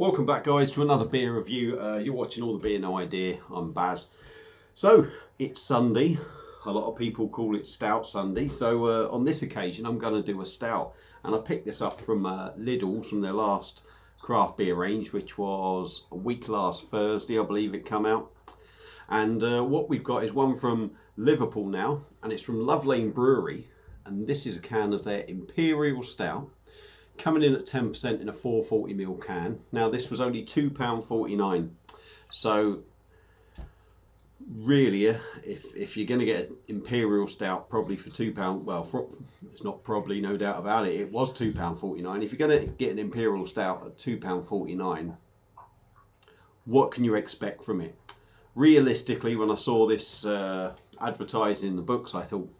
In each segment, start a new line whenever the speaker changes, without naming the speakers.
Welcome back, guys, to another beer review. You're watching All the Beer No Idea. I'm Baz. So it's Sunday. A lot of people call it Stout Sunday. So on this occasion I'm going to do a stout, and I picked this up from Lidl's, from their last craft beer range, which was a week last Thursday, I believe it come out. And what we've got is one from Liverpool now, and it's from Love Lane Brewery, and this is a can of their Imperial Stout, coming in at 10% in a 440ml can. Now this was only £2.49, so really if you're going to get an Imperial Stout probably for £2, well, it's not probably, no doubt about it, it was £2.49. If you're going to get an Imperial Stout at £2.49, what can you expect from it? Realistically, when I saw this advertised in the books, I thought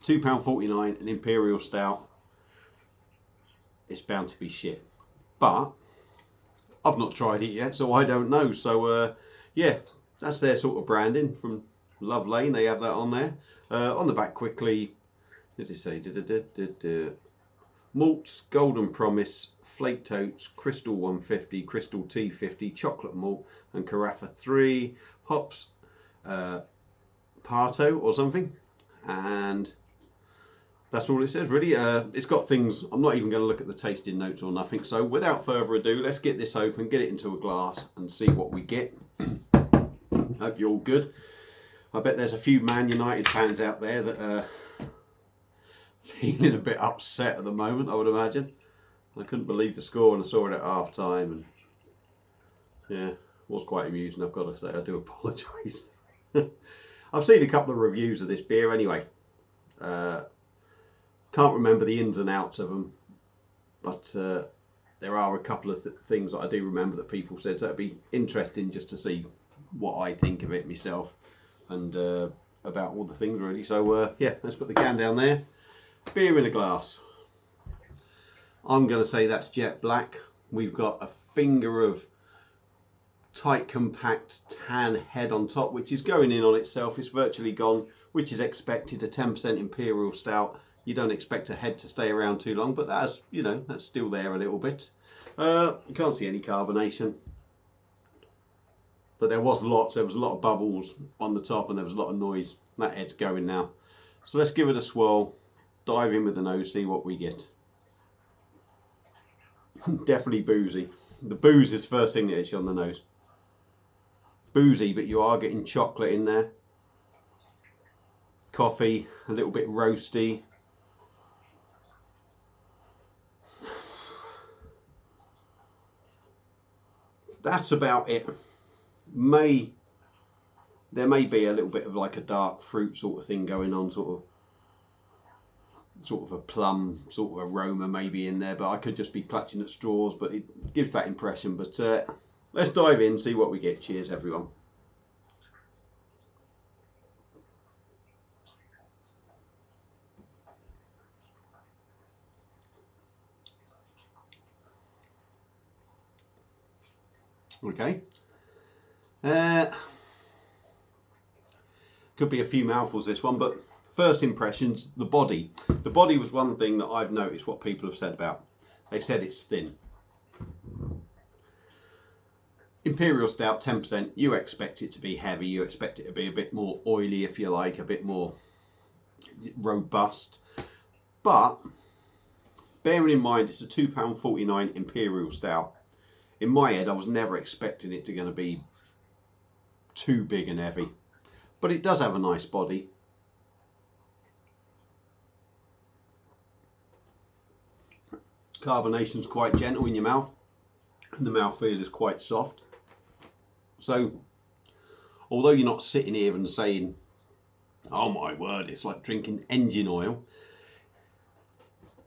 £2.49, an Imperial Stout, it's bound to be shit. But I've not tried it yet, so I don't know. So yeah, that's their sort of branding from Love Lane. They have that on there. On the back quickly, what did it say? Malts, Golden Promise, Flaked Oats, Crystal 150, Crystal T50, Chocolate Malt, and Carafa 3. Hops, Parto or something. And that's all it says, really. It's got things, I'm not even going to look at the tasting notes or nothing. So without further ado, let's get this open, get it into a glass and see what we get. Hope you're all good. I bet there's a few Man United fans out there that are feeling a bit upset at the moment, I would imagine. I couldn't believe the score and I saw it at half time. And yeah, it was quite amusing, I've got to say. I do apologise. I've seen a couple of reviews of this beer anyway. Can't remember the ins and outs of them, but there are a couple of things that I do remember that people said, so it'd be interesting just to see what I think of it myself and about all the things, really. So yeah, let's put the can down there. Beer in a glass. I'm going to say that's jet black. We've got a finger of tight, compact tan head on top, which is going in on itself. It's virtually gone, which is expected. A 10% Imperial Stout, you don't expect a head to stay around too long, but that's, you know, that's still there a little bit. You can't see any carbonation, but there was lots. There was a lot of bubbles on the top and there was a lot of noise. That head's going now. So let's give it a swirl, dive in with the nose, see what we get. Definitely boozy. The booze is first thing that hits you on the nose. Boozy, but you are getting chocolate in there. Coffee, a little bit roasty. That's about it. There may be a little bit of like a dark fruit sort of thing going on, sort of a plum sort of aroma maybe in there, but I could just be clutching at straws, but it gives that impression. But let's dive in, see what we get. Cheers, everyone. Okay. Could be a few mouthfuls this one, but first impressions, the body. The body was one thing that I've noticed what people have said about. They said it's thin. Imperial Stout, 10%, you expect it to be heavy, you expect it to be a bit more oily, if you like, a bit more robust. But bearing in mind it's a £2.49 Imperial Stout, in my head I was never expecting it to going to be too big and heavy. But it does have a nice body. Carbonation's quite gentle in your mouth, and the mouthfeel is quite soft. So, although you're not sitting here and saying, oh my word, it's like drinking engine oil,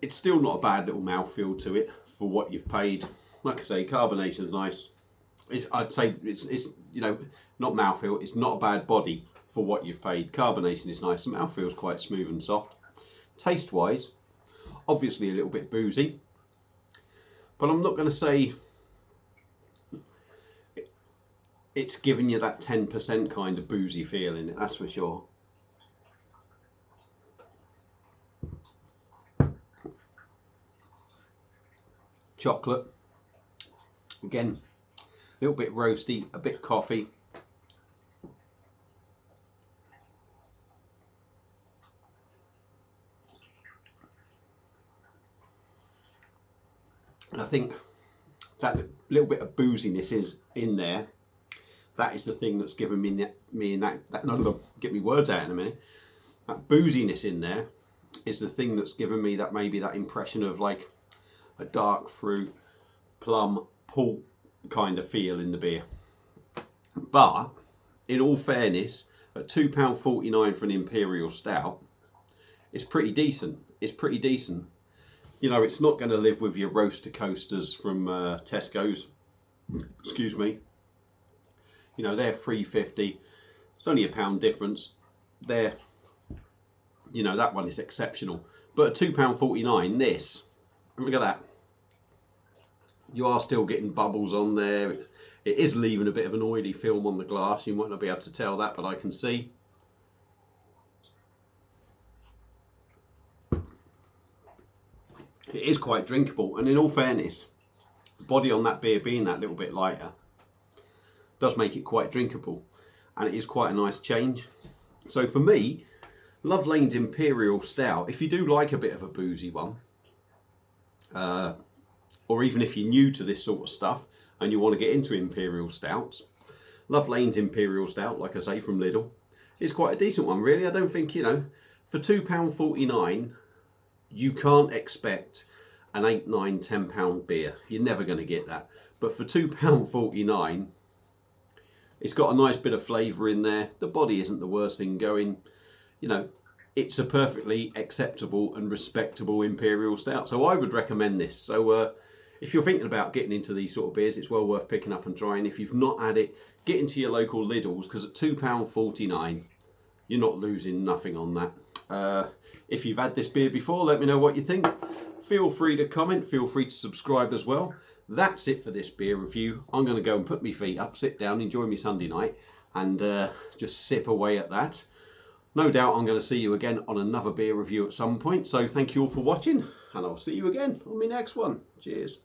it's still not a bad little mouthfeel to it for what you've paid. Like I say, carbonation's nice. I'd say it's you know, not mouthfeel, it's not a bad body for what you've paid. Carbonation is nice, the mouthfeel's quite smooth and soft. Taste wise, obviously a little bit boozy, but I'm not going to say it's giving you that 10% kind of boozy feeling, that's for sure. chocolate, Again, a little bit roasty, a bit coffee. And I think that little bit of booziness is in there. That is the thing that's given get me words out in a minute. That booziness in there is the thing that's given me that maybe that impression of like a dark fruit, plum, pulp kind of feel in the beer. But in all fairness, at £2.49 for an Imperial stout, it's pretty decent. It's pretty decent. You know, it's not going to live with your roaster coasters from Tesco's. Excuse me. You know, they're $3.50. It's only £1 difference. They're, you know, that one is exceptional. But at £2.49, this, look at that. You are still getting bubbles on there. It is leaving a bit of an oily film on the glass. You might not be able to tell that, but I can see. It is quite drinkable, and in all fairness, the body on that beer being that little bit lighter does make it quite drinkable, and it is quite a nice change. So for me, Love Lane's Imperial Stout, if you do like a bit of a boozy one, or even if you're new to this sort of stuff and you want to get into Imperial Stouts, Love Lane's Imperial Stout, like I say, from Lidl, is quite a decent one, really. I don't think, you know, for £2.49, you can't expect an £8, £9, £10 beer. You're never going to get that. But for £2.49, it's got a nice bit of flavour in there. The body isn't the worst thing going. You know, it's a perfectly acceptable and respectable Imperial Stout. So I would recommend this. So if you're thinking about getting into these sort of beers, it's well worth picking up and trying. If you've not had it, get into your local Lidls, because at £2.49, you're not losing nothing on that. If you've had this beer before, let me know what you think. Feel free to comment. Feel free to subscribe as well. That's it for this beer review. I'm going to go and put my feet up, sit down, enjoy my Sunday night, and just sip away at that. No doubt I'm going to see you again on another beer review at some point. So thank you all for watching, and I'll see you again on my next one. Cheers.